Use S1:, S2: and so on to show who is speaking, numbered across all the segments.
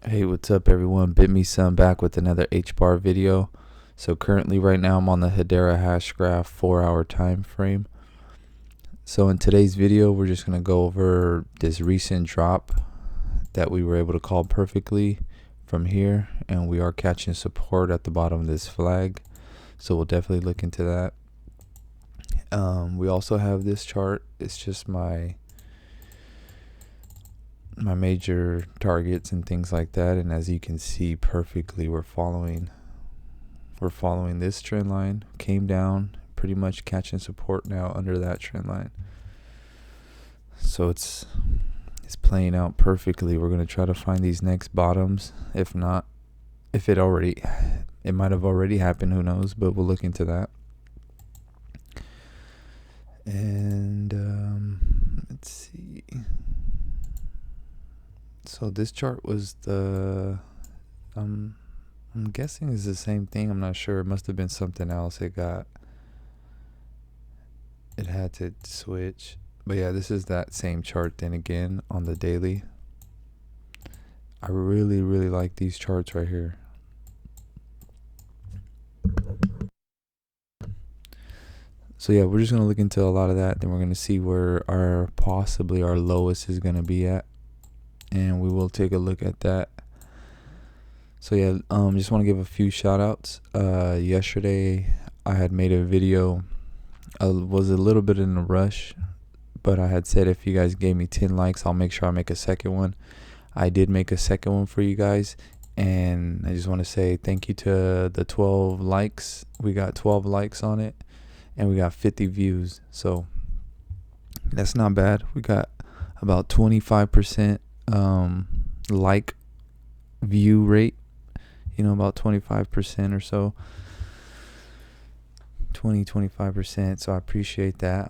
S1: Hey, what's up everyone? Bit Me Son back with another Hbar video. So currently right now I'm on the Hedera Hashgraph 4-hour time frame. So in today's video we're just going to go over this recent drop that we were able to call perfectly from here, and we are catching support at the bottom of this flag. So we'll definitely look into that. We also have this chart. It's just my major targets and things like that, and as you can see perfectly, we're following this trend line, came down, pretty much catching support now under that trend line. So it's playing out perfectly. We're going to try to find these next bottoms. If not, it might have already happened, who knows, but we'll look into that. And let's see. So this chart was the I'm guessing is the same thing. I'm not sure. It must have been something else. It had to switch. But yeah, this is that same chart then again on the daily. I really like these charts right here. So yeah, we're just going to look into a lot of that. Then we're going to see where possibly our lowest is going to be at, and we will take a look at that. So yeah, just want to give a few shout outs. Yesterday I had made a video. I was a little bit in a rush, but I had said if you guys gave me 10 likes, I'll make sure I make a second one. I did make a second one for you guys, and I just want to say thank you to the 12 likes. We got 12 likes on it, and we got 50 views. So that's not bad. We got about 25% like view rate, about 25% or so, 25%. So I appreciate that.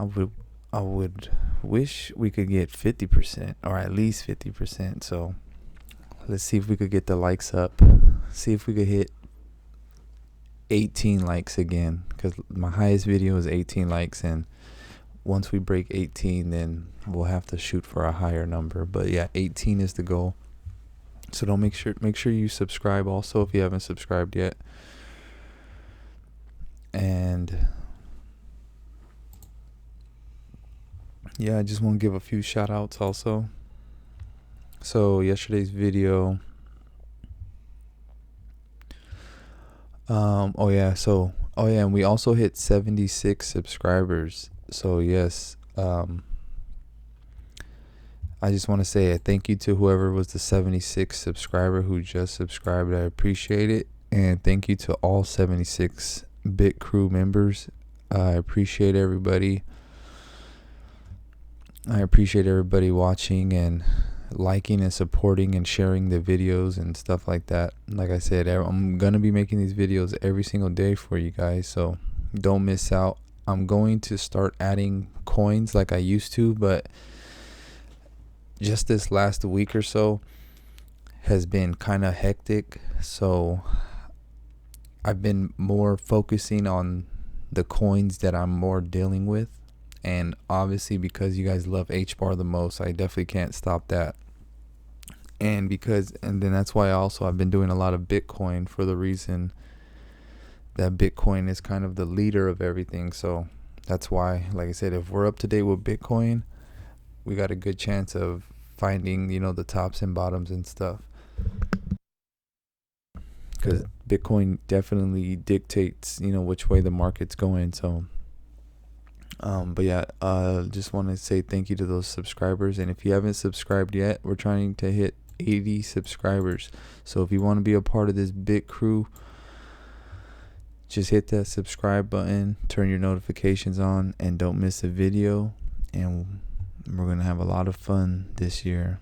S1: I would wish we could get 50% or at least 50%. So let's see if we could get the likes up. See if we could hit 18 likes again, because my highest video is 18 likes, and once we break 18 then we'll have to shoot for a higher number. But yeah, 18 is the goal. So don't make sure you subscribe also if you haven't subscribed yet. And yeah, I just want to give a few shout outs also. So yesterday's video, and we also hit 76 subscribers. So yes, I just want to say a thank you to whoever was the 76th subscriber who just subscribed. I appreciate it. And thank you to all 76 Bit Crew members. I appreciate everybody. I appreciate everybody watching and liking and supporting and sharing the videos and stuff like that. Like I said, I'm going to be making these videos every single day for you guys, so don't miss out. I'm going to start adding coins like I used to, but just this last week or so has been kind of hectic, so I've been more focusing on the coins that I'm more dealing with. And obviously because you guys love Hbar the most, I definitely can't stop that. And then that's why I've been doing a lot of Bitcoin, for the reason that Bitcoin is kind of the leader of everything. So that's why, like I said, if we're up to date with Bitcoin, we got a good chance of finding, the tops and bottoms and stuff, because Bitcoin definitely dictates, which way the market's going. So but yeah, just want to say thank you to those subscribers. And if you haven't subscribed yet, we're trying to hit 80 subscribers. So if you want to be a part of this Bit Crew, just hit that subscribe button, turn your notifications on, and don't miss a video. And we're going to have a lot of fun this year.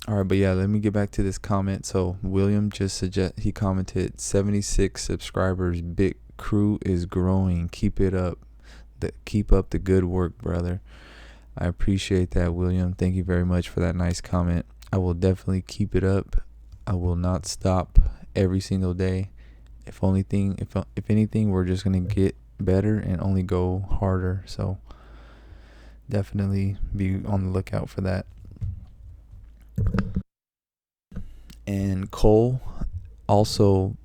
S1: All right, but yeah, let me get back to this comment. So William he commented 76 subscribers. Bit Crew is growing. Keep it up. Keep up the good work, brother. I appreciate that, William. Thank you very much for that nice comment. I will definitely keep it up. I will not stop every single day. If anything, we're just gonna get better and only go harder. So definitely be on the lookout for that. And Cole also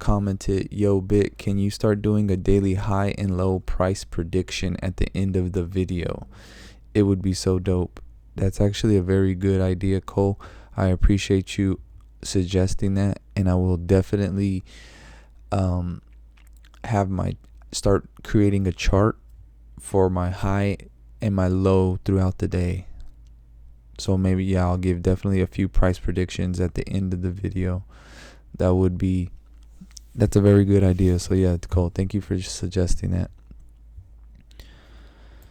S1: commented, "Yo Bit, can you start doing a daily high and low price prediction at the end of the video? It would be so dope." That's actually a very good idea, Cole. I appreciate you suggesting that, and I will definitely start creating a chart for my high and my low throughout the day. So maybe, yeah, I'll give definitely a few price predictions at the end of the video. That's a very good idea. So yeah, Cole, thank you for suggesting that.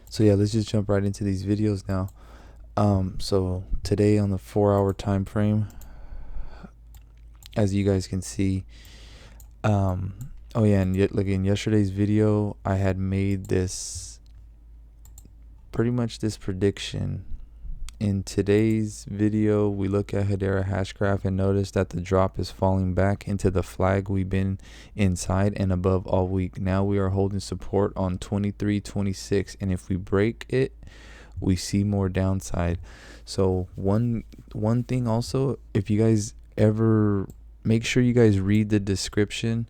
S1: So yeah, let's just jump right into these videos now. So today on the 4-hour time frame, as you guys can see, oh yeah, and yet, like in yesterday's video, I had made pretty much this prediction. In today's video, we look at Hedera Hashgraph and notice that the drop is falling back into the flag we've been inside and above all week. Now we are holding support on 23.26, and if we break it, we see more downside. So one thing also, if you guys ever, make sure you guys read the description,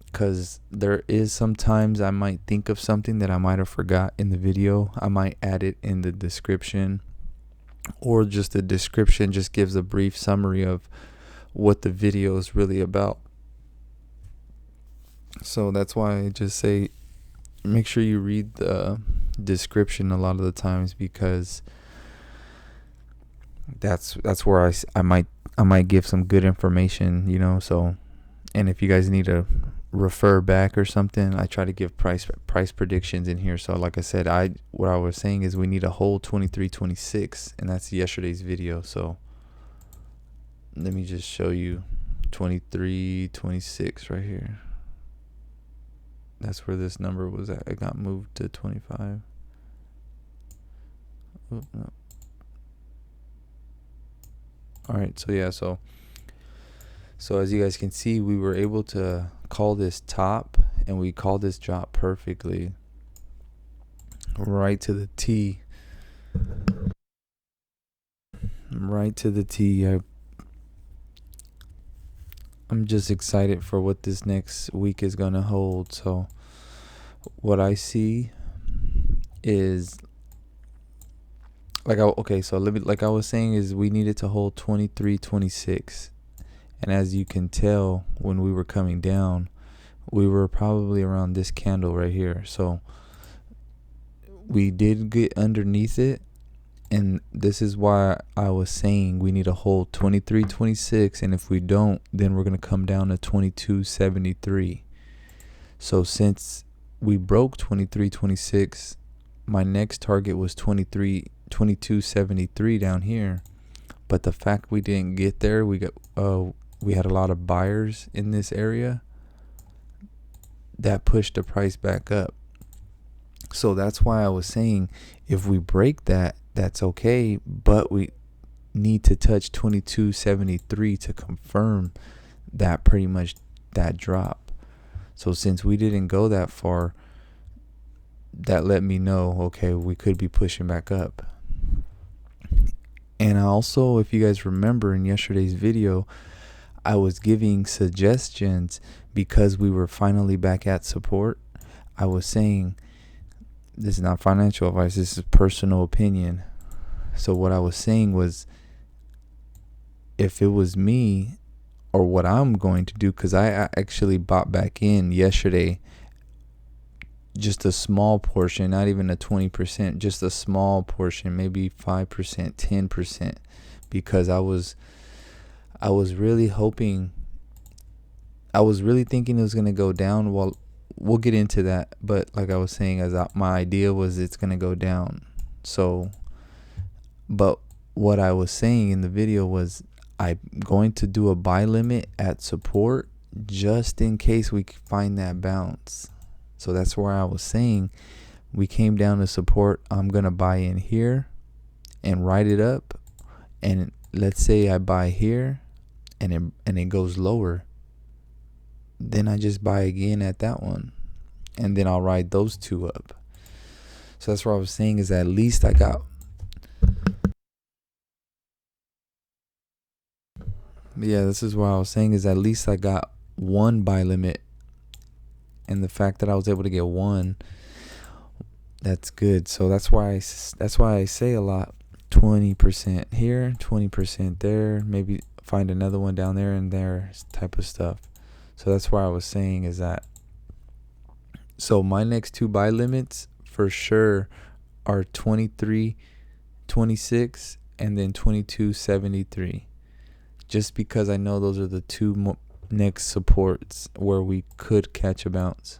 S1: because there is sometimes I might think of something that I might have forgot in the video. I might add it in the description, or just the description just gives a brief summary of what the video is really about. So that's why I just say make sure you read the description a lot of the times, because that's where I might give some good information, you know. So, and if you guys need to refer back or something, I try to give price predictions in here. So like I said, what I was saying is we need a whole 23.26, and that's yesterday's video. So let me just show you 23.26 right here. That's where this number was at. It got moved to 25. Oh, no. All right, so yeah, so as you guys can see, we were able to call this top, and we called this drop perfectly, right to the T. Right to the T. I'm just excited for what this next week is gonna hold. So what I see is like I was saying, is we needed to hold 23.26. And as you can tell, when we were coming down, we were probably around this candle right here. So we did get underneath it, and this is why I was saying we need to hold 23.26, and if we don't, then we're going to come down to 22.73. So since we broke 23.26, my next target was 22.73 down here. But the fact we didn't get there, we had a lot of buyers in this area that pushed the price back up. So that's why I was saying, if we break that, that's okay, but we need to touch 22.73 to confirm that pretty much that drop. So since we didn't go that far, that let me know, okay, we could be pushing back up. And also, if you guys remember in yesterday's video, I was giving suggestions because we were finally back at support. I was saying, this is not financial advice, this is personal opinion. So what I was saying was, if it was me, or what I'm going to do, because I actually bought back in yesterday, just a small portion, not even a 20%, just a small portion, maybe 5%, 10%, because I was really hoping, I was really thinking it was going to go down. Well, we'll get into that, but like I was saying, my idea was it's going to go down. So, but what I was saying in the video was, I'm going to do a buy limit at support just in case we find that bounce. So that's where I was saying, we came down to support, I'm going to buy in here and write it up. And let's say I buy here and it goes lower, then I just buy again at that one, and then I'll ride those two up. So that's what I was saying, is at least I got But yeah, this is what I was saying, is at least I got one buy limit, and the fact that I was able to get one, that's good. So that's why I say a lot, 20% here, 20% there, maybe find another one down there and there, type of stuff. So that's why I was saying is that, so my next two buy limits for sure are 23.26 and then 22.73, just because I know those are the two next supports where we could catch a bounce.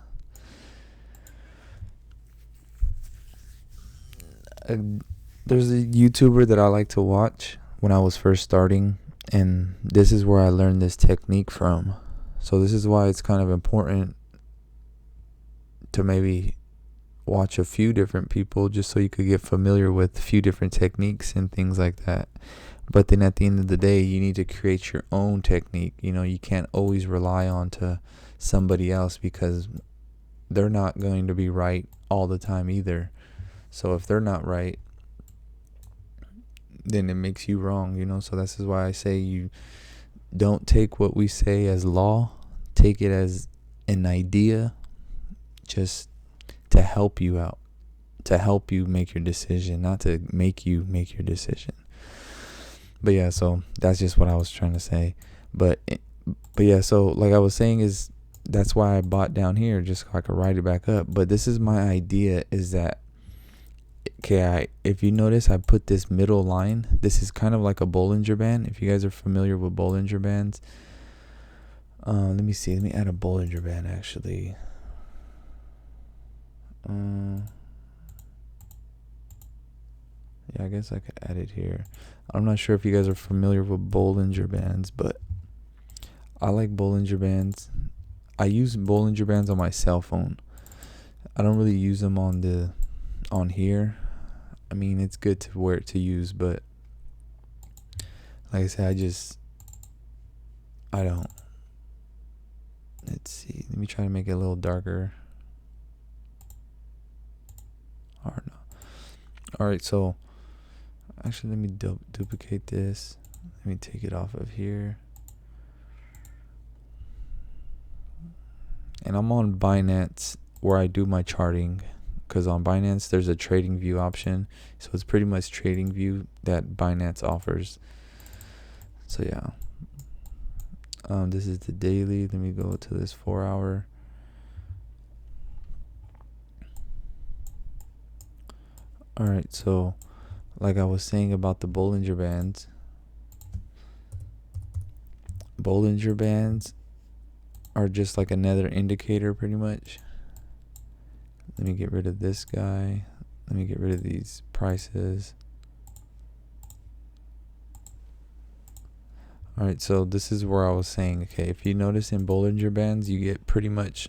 S1: There's a YouTuber that I like to watch when I was first starting, and this is where I learned this technique from. So this is why it's kind of important to maybe watch a few different people, just so you could get familiar with a few different techniques and things like that. But then at the end of the day, you need to create your own technique. You can't always rely on to somebody else, because they're not going to be right all the time either. So if they're not right, then it makes you wrong. So this is why I say you don't take what we say as law. Take it as an idea, just to help you out, to help you make your decision, not to make you make your decision. But yeah, so that's just what I was trying to say. But yeah, so like I was saying, is that's why I bought down here, just so I could ride it back up. But this is my idea, is that, okay, if you notice, I put this middle line. This is kind of like a Bollinger Band. If you guys are familiar with Bollinger Bands, let me see. Let me add a Bollinger Band, actually. Yeah, I guess I could add it here. I'm not sure if you guys are familiar with Bollinger Bands, but I like Bollinger Bands. I use Bollinger Bands on my cell phone. I don't really use them on here. I mean, it's good to wear it to use, but like I said, I don't. Let's see. Let me try to make it a little darker. Or no. All right, so actually, let me duplicate this. Let me take it off of here. And I'm on Binance, where I do my charting, because on Binance there's a trading view option. So it's pretty much trading view that Binance offers. So yeah. This is the daily. Let me go to this 4 hour. All right, so like I was saying about the Bollinger Bands. Bollinger Bands are just like another indicator, pretty much. Let me get rid of this guy. Let me get rid of these prices. All right, so this is where I was saying, okay, if you notice in Bollinger Bands, you get pretty much,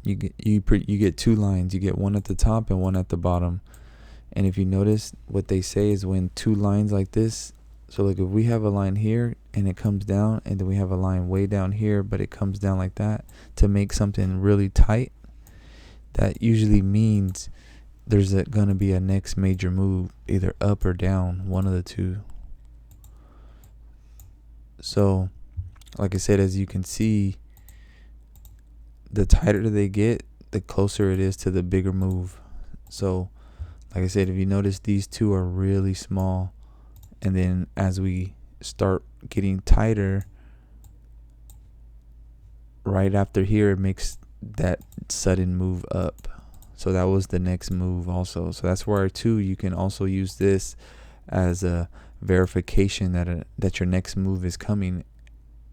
S1: you get two lines. You get one at the top and one at the bottom. And if you notice, what they say is when two lines like this, so like if we have a line here and it comes down, and then we have a line way down here, but it comes down like that to make something really tight, that usually means there's gonna be a next major move, either up or down, one of the two. So like I said, as you can see, the tighter they get, the closer it is to the bigger move. So like I said, if you notice, these two are really small, and then as we start getting tighter, right after here, it makes that sudden move up. So that was the next move also. So that's where too you can also use this as a verification that your next move is coming.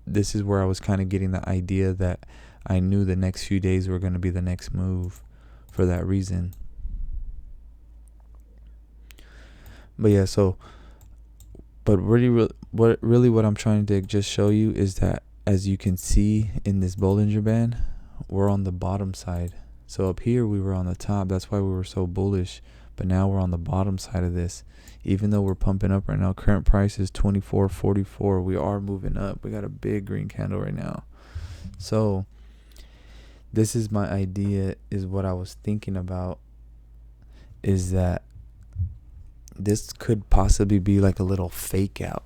S1: This is where I was kind of getting the idea that I knew the next few days were going to be the next move for that reason. But yeah, so but what I'm trying to just show you is that, as you can see in this Bollinger Band, we're on the bottom side. So up here we were on the top. That's why we were so bullish. But now we're on the bottom side of this. Even though we're pumping up right now, current price is 24.44. We are moving up. We got a big green candle right now. So this is my idea, is what I was thinking about, is that this could possibly be like a little fake out.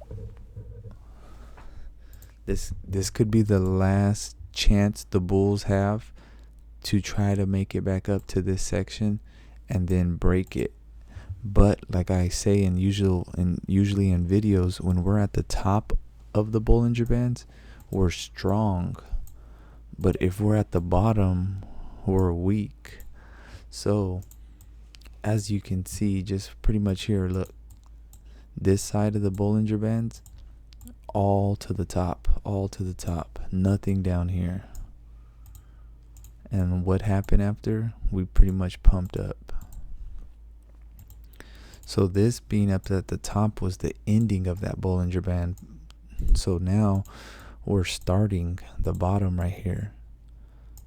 S1: This could be the last chance the bulls have to try to make it back up to this section and then break it. But like I say usually in videos, when we're at the top of the Bollinger Bands, we're strong. But if we're at the bottom, we're weak. So as you can see, just pretty much here, look, this side of the Bollinger Bands, all to the top, nothing down here. And what happened after? We pretty much pumped up. So this being up at the top was the ending of that Bollinger Band. So now we're starting the bottom right here.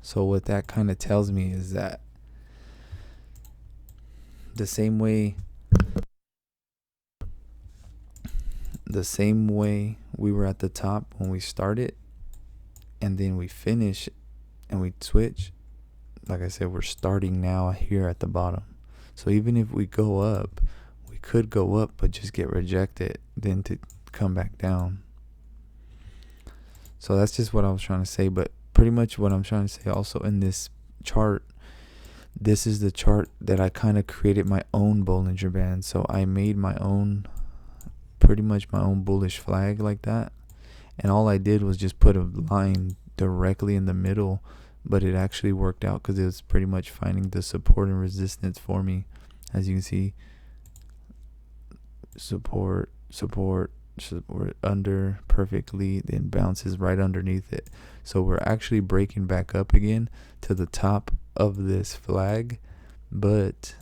S1: So what that kind of tells me is that the same way we were at the top when we started, and then we finish and we switch, like I said, we're starting now here at the bottom. So even if we go up, we could go up but just get rejected, then to come back down. So that's just what I was trying to say. But pretty much what I'm trying to say also in this chart, this is the chart that I kind of created my own Bollinger Band. So I made my own, pretty much my own bullish flag like that. And all I did was just put a line directly in the middle, but it actually worked out because it was pretty much finding the support and resistance for me. As you can see, support under perfectly, then bounces right underneath it. So we're actually breaking back up again to the top of this flag. But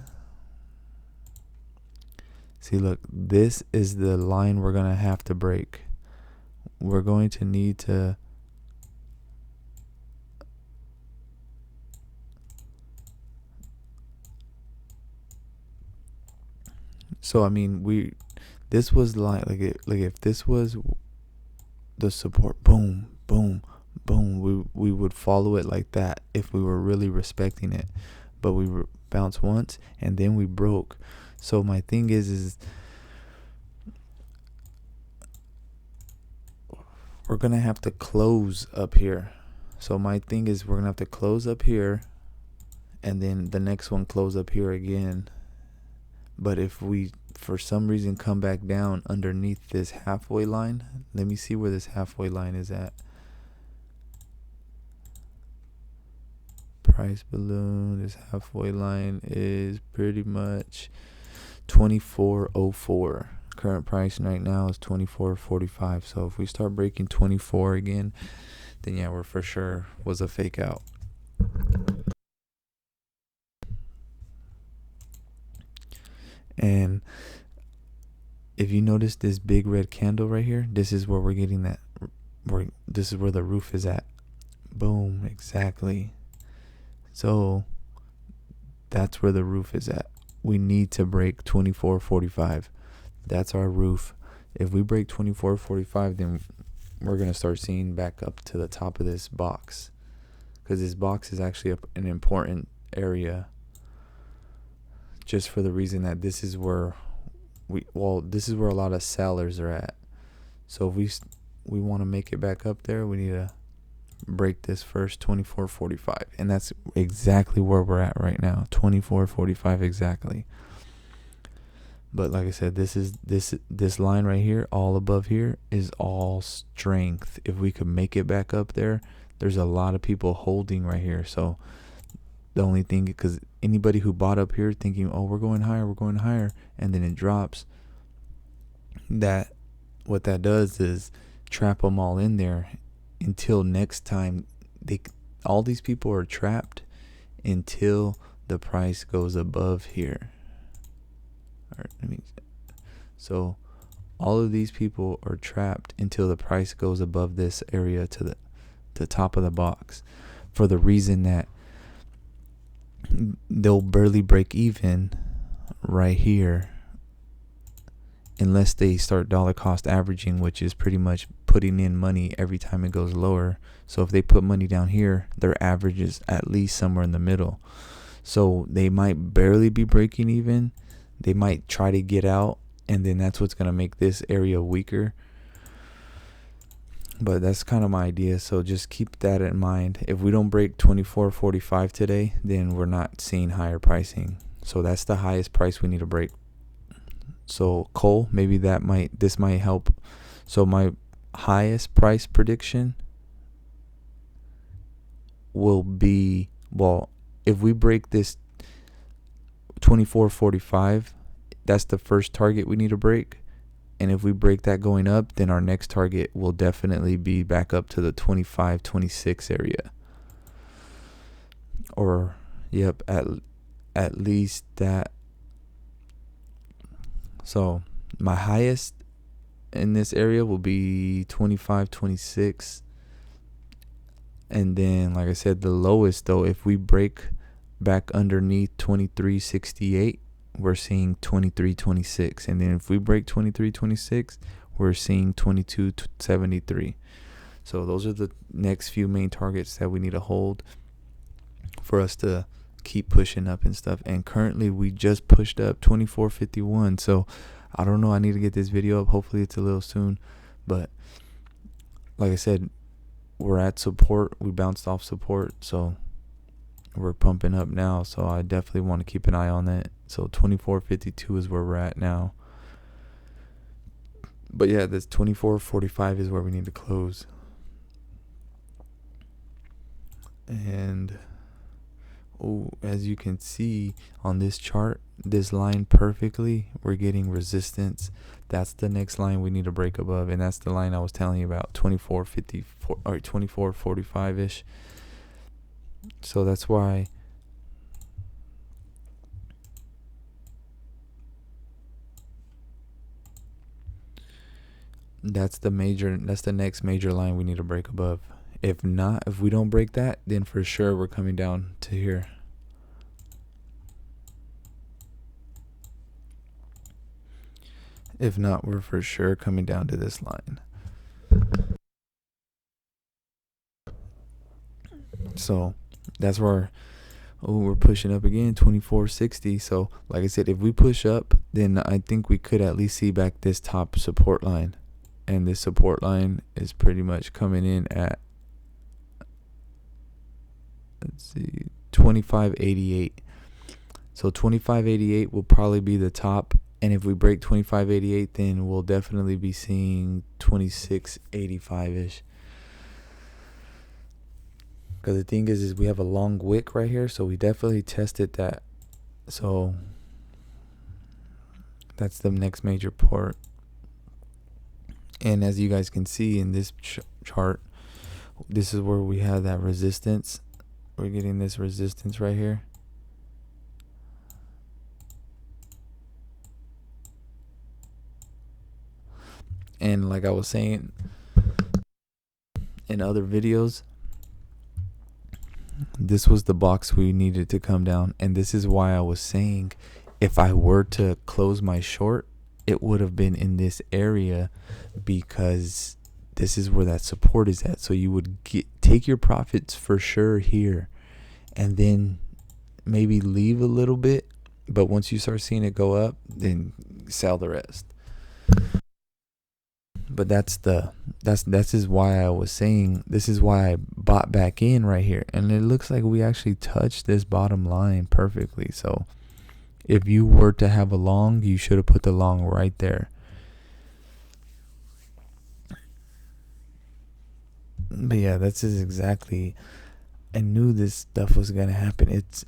S1: see, look, this is the line we're gonna have to break. We're going to need to so I mean, this was like if this was the support, boom, boom, boom, we would follow it like that if we were really respecting it. But we bounced once and then we broke. So my thing is we're gonna have to close up here. So my thing is we're gonna have to close up here, and then the next one close up here again. But if we for some reason come back down underneath this halfway line, let me see where this halfway line is at. Price balloon, this halfway line is pretty much 24.04. Current price right now is 24.45. So if we start breaking 24 again, then yeah, we're for sure was a fake out. And if you notice this big red candle right here, this is where we're getting that, this is where the roof is at. Boom, exactly. So that's where the roof is at. We need to break 24.45. That's our roof. If we break 24.45, then we're going to start seeing back up to the top of this box, because this box is actually an important area, just for the reason that this is where this is where a lot of sellers are at. So if we want to make it back up there, we need to break this first 24.45, and that's exactly where we're at right now, 24.45 exactly. But like I said, this line right here, all above here, is all strength. If we could make it back up there, there's a lot of people holding right here. So the only thing, because anybody who bought up here thinking, oh, we're going higher, and then it drops, that what that does is trap them all in there until next time. All these people are trapped until the price goes above here. So all of these people are trapped until the price goes above this area to the top of the box, for the reason that they'll barely break even right here unless they start dollar cost averaging, which is pretty much putting in money every time it goes lower. So if they put money down here, their average is at least somewhere in the middle. So they might barely be breaking even, they might try to get out, and then that's what's going to make this area weaker. But that's kind of my idea, so just keep that in mind. If we don't break 24.45 today, then we're not seeing higher pricing. So that's the highest price we need to break. So coal, maybe this might help. So my highest price prediction will be, well, if we break this 24.45, that's the first target we need to break. And if we break that going up, then our next target will definitely be back up to the 25-26 area. Or, yep, at least that. So my highest in this area will be 25-26. And then, like I said, the lowest, though, if we break back underneath 23.68, we're seeing 23.26. And then if we break 23.26, we're seeing 22.73. So those are the next few main targets that we need to hold for us to keep pushing up and stuff. And currently we just pushed up 24.51. So I don't know, I need to get this video up. Hopefully it's a little soon. But like I said, we're at support. We bounced off support, so we're pumping up now. So I definitely want to keep an eye on that. So 24.52 is where we're at now. But yeah, this 24.45 is where we need to close. And as you can see on this chart, this line perfectly, we're getting resistance. That's the next line we need to break above, and that's the line I was telling you about, 24.54 or 24.45 ish. So that's why that's the next major line we need to break above. If we don't break that, then for sure we're coming down to here. If not, we're for sure coming down to this line. So that's where we're pushing up again, 24.60. So like I said, if we push up, then I think we could at least see back this top support line. And this support line is pretty much coming in at, let's see, 25.88. So 25.88 will probably be the top. And if we break 25.88, then we'll definitely be seeing 26.85-ish. Because the thing is we have a long wick right here, so we definitely tested that. So that's the next major port. And as you guys can see in this chart, this is where we have that resistance. We're getting this resistance right here. And like I was saying in other videos, this was the box we needed to come down. And this is why I was saying, if I were to close my short, it would have been in this area, because this is where that support is at. So you would take your profits for sure here, and then maybe leave a little bit, but once you start seeing it go up, then sell the rest. But this is why I was saying, this is why I bought back in right here. And it looks like we actually touched this bottom line perfectly. So if you were to have a long, you should have put the long right there. But yeah, that's exactly, I knew this stuff was going to happen. It's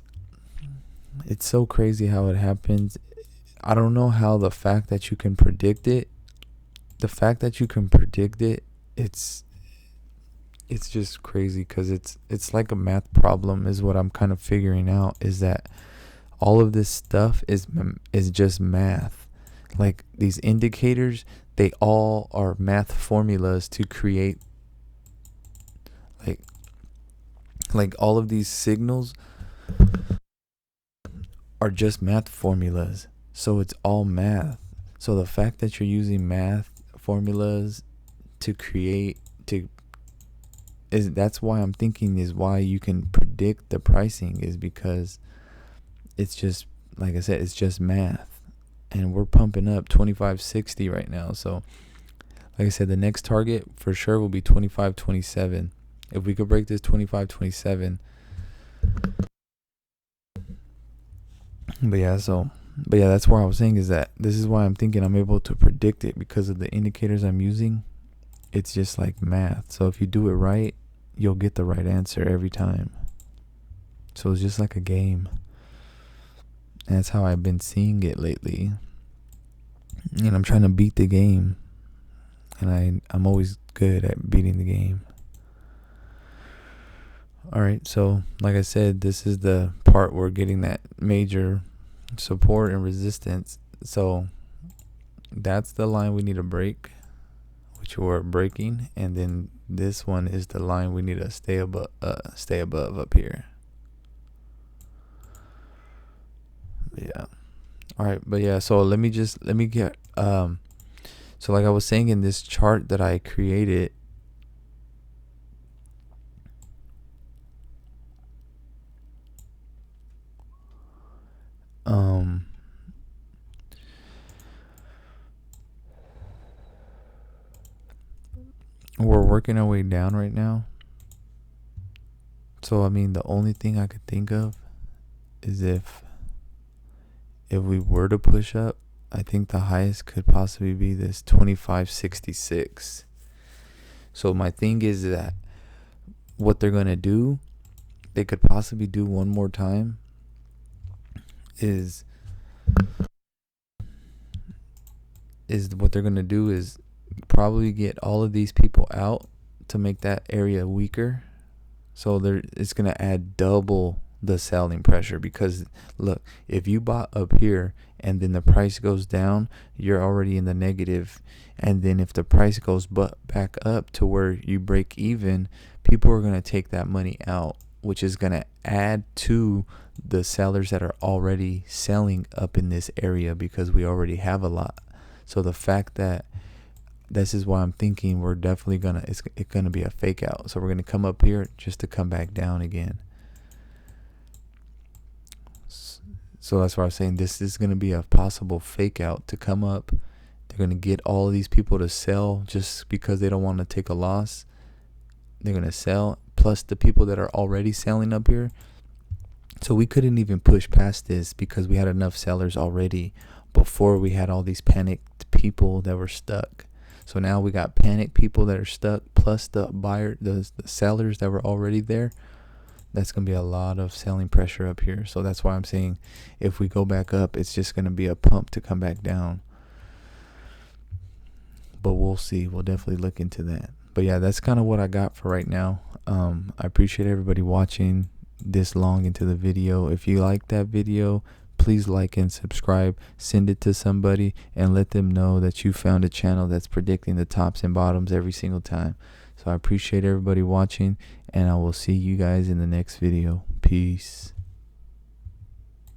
S1: so crazy how it happens. I don't know how the fact that you can predict it, it's just crazy, because it's like a math problem is what I'm kind of figuring out, is that all of this stuff is just math. Like these indicators, they all are math formulas to create, like all of these signals are just math formulas. So it's all math. So the fact that you're using math formulas to create, that's why I'm thinking is why you can predict the pricing, is because it's just, like I said, it's just math. and we're pumping up 25.60 right now. So like I said, the next target for sure will be 25.27. If we could break this 25.27. But yeah, that's where I was saying is that this is why I'm thinking I'm able to predict it, because of the indicators I'm using. It's just like math. So if you do it right, you'll get the right answer every time. So it's just like a game. And that's how I've been seeing it lately. And I'm trying to beat the game. And I'm always good at beating the game. Alright, so like I said, this is the part where we're getting that major support and resistance. So that's the line we need to break, which we're breaking. And then this one is the line we need to stay above up here. Yeah. Alright, but yeah, so let me get so like I was saying, in this chart that I created, we're working our way down right now. So I mean, the only thing I could think of is if we were to push up, I think the highest could possibly be this 25.66. So my thing is that what they're going to do, they could possibly do one more time, is what they're going to do is probably get all of these people out to make that area weaker. So it's going to add double the selling pressure, because look, if you bought up here and then the price goes down, you're already in the negative. And then if the price goes back up to where you break even, people are going to take that money out, which is going to add to the sellers that are already selling up in this area, because we already have a lot. So the fact that this is why I'm thinking we're definitely it's gonna be a fake out. So we're gonna come up here just to come back down again. So that's why I was saying this is gonna be a possible fake out to come up. They're gonna get all of these people to sell just because they don't want to take a loss. They're gonna sell, plus the people that are already selling up here. So we couldn't even push past this because we had enough sellers already before we had all these panicked people that were stuck. So now we got panicked people that are stuck, plus the sellers that were already there. That's going to be a lot of selling pressure up here. So that's why I'm saying if we go back up, it's just going to be a pump to come back down. But we'll see. We'll definitely look into that. But yeah, that's kind of what I got for right now. I appreciate everybody watching this long into the video. If you like that video, please like and subscribe. Send it to somebody and let them know that you found a channel that's predicting the tops and bottoms every single time. So I appreciate everybody watching, and I will see you guys in the next video. Peace.